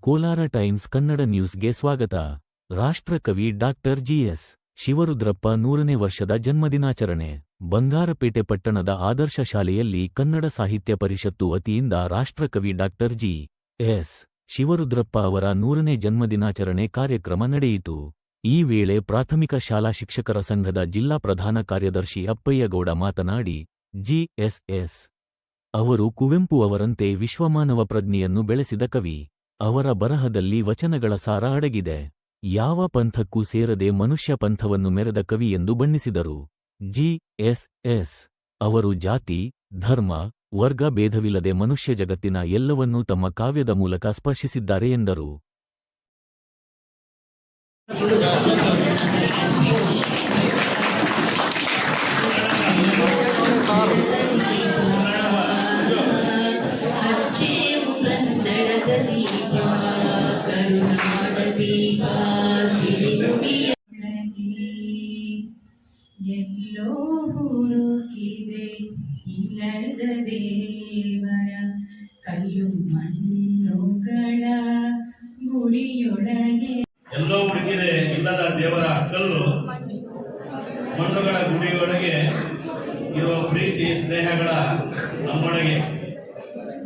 Kolar times Kannada ನ್ಯೂಸ್ಗೆ ಸ್ವಾಗತ. ರಾಷ್ಟ್ರಕವಿ ಡಾಕ್ಟರ್ ಜಿಎಸ್ ಶಿವರುದ್ರಪ್ಪ 100ನೇ ವರ್ಷದ ಜನ್ಮದಿನಾಚರಣೆ. ಬಂಗಾರಪೇಟೆ ಪಟ್ಟಣದ ಆದರ್ಶ ಶಾಲೆಯಲ್ಲಿ ಕನ್ನಡ ಸಾಹಿತ್ಯ ಪರಿಷತ್ತು ವತಿಯಿಂದ ರಾಷ್ಟ್ರಕವಿ ಡಾಕ್ಟರ್ ಜಿ.ಎಸ್. ಶಿವರುದ್ರಪ್ಪ ಅವರ 100ನೇ ಜನ್ಮದಿನಾಚರಣೆ ಕಾರ್ಯಕ್ರಮ ನಡೆಯಿತು. ಈ ವೇಳೆ ಪ್ರಾಥಮಿಕ ಶಾಲಾ ಶಿಕ್ಷಕರ ಸಂಘದ ಜಿಲ್ಲಾ ಪ್ರಧಾನ ಕಾರ್ಯದರ್ಶಿ ಅಪ್ಪಯ್ಯಗೌಡ ಮಾತನಾಡಿ, ಜಿ.ಎಸ್. ಅವರು ಕುವೆಂಪು ಅವರಂತೆ ವಿಶ್ವಮಾನವ ಪ್ರಜ್ಞೆಯನ್ನು ಬೆಳೆಸಿದ ಕವಿ. ಅವರ ಬರಹದಲ್ಲಿ ವಚನಗಳ ಸಾರ ಅಡಗಿದೆ. ಯಾವ ಪಂಥಕ್ಕೂ ಸೇರದೆ ಮನುಷ್ಯ ಪಂಥವನ್ನು ಮೆರೆದ ಕವಿ ಎಂದು ಬಣ್ಣಿಸಿದರು. ಜಿ.ಎಸ್. ಅವರು ಜಾತಿ, ಧರ್ಮ, ವರ್ಗ ಭೇದವಿಲ್ಲದೆ ಮನುಷ್ಯ ಜಗತ್ತಿನ ಎಲ್ಲವನ್ನೂ ತಮ್ಮ ಕಾವ್ಯದ ಮೂಲಕ ಸ್ಪರ್ಶಿಸಿದ್ದಾರೆ ಎಂದರು. ಎಲ್ಲೋ ಹುಡುಕಿದೆ ಇಲ್ಲದ ದೇವರ ಕಲ್ಲು ಮಣ್ಣುಗಳ ಗುಡಿಯೊಳಗೆ. ಎಲ್ಲೋ ಹುಡುಕಿದೆ ಇಲ್ಲದ ದೇವರ ಕಲ್ಲು ಮಣ್ಣುಗಳ ಗುಡಿಯೊಳಗೆ ಇರುವ ಪ್ರೀತಿ ಸ್ನೇಹಗಳ ನಮ್ಮೊಳಗೆ.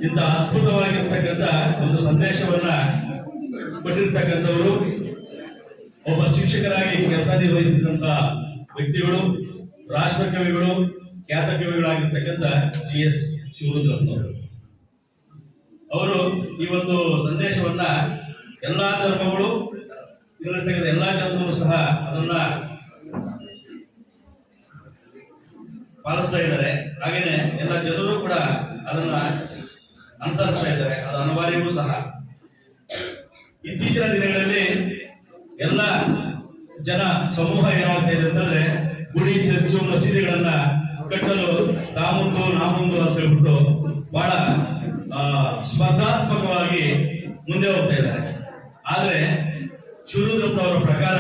ಇಂಥ ಅದ್ಭುತವಾಗಿರ್ತಕ್ಕಂಥ ಒಂದು ಸಂದೇಶವನ್ನ ಕೊಟ್ಟಿರ್ತಕ್ಕಂಥವರು ಒಬ್ಬ ಶಿಕ್ಷಕರಾಗಿ ಕೆಲಸ ನಿರ್ವಹಿಸಿದಂಥ ವ್ಯಕ್ತಿಗಳು, ರಾಷ್ಟ್ರಕವಿಗಳು, ಖ್ಯಾತ ಕವಿಗಳಾಗಿರ್ತಕ್ಕಂಥ ಜಿ.ಎಸ್. ಶಿವರುದ್ರಪ್ಪನವರು. ಅವರು ಈ ಒಂದು ಸಂದೇಶವನ್ನ ಎಲ್ಲಾ ಧರ್ಮಗಳು ಇರತಕ್ಕಂಥ ಎಲ್ಲಾ ಜನರು ಸಹ ಅದನ್ನ ಪಾಲಿಸ್ತಾ ಇದ್ದಾರೆ. ಹಾಗೇನೆ ಎಲ್ಲ ಜನರು ಕೂಡ ಅದನ್ನ ಅನುಸರಿಸ್ತಾ ಇದ್ದಾರೆ. ಅದು ಅನಿವಾರ್ಯವೂ ಸಹ. ಇತ್ತೀಚಿನ ದಿನಗಳಲ್ಲಿ ಎಲ್ಲ ಜನ ಸಮೂಹ ಏನಾಗ್ತಾ ಇದೆ ಅಂತಂದ್ರೆ, ಗುಡಿ, ಚರ್ಚು, ಮಸೀದಿಗಳನ್ನ ಕಟ್ಟಲು ತಾಮುಂದು ನಾಮುಂದು ಅಂತ ಹೇಳ್ಬಿಟ್ಟು ಬಹಳ ಸ್ಪರ್ಧಾತ್ಮಕವಾಗಿ ಮುಂದೆ ಹೋಗ್ತಾ ಇದ್ದಾರೆ. ಆದ್ರೆ ಶಿವರುದ್ರಪ್ಪ ಅವರ ಪ್ರಕಾರ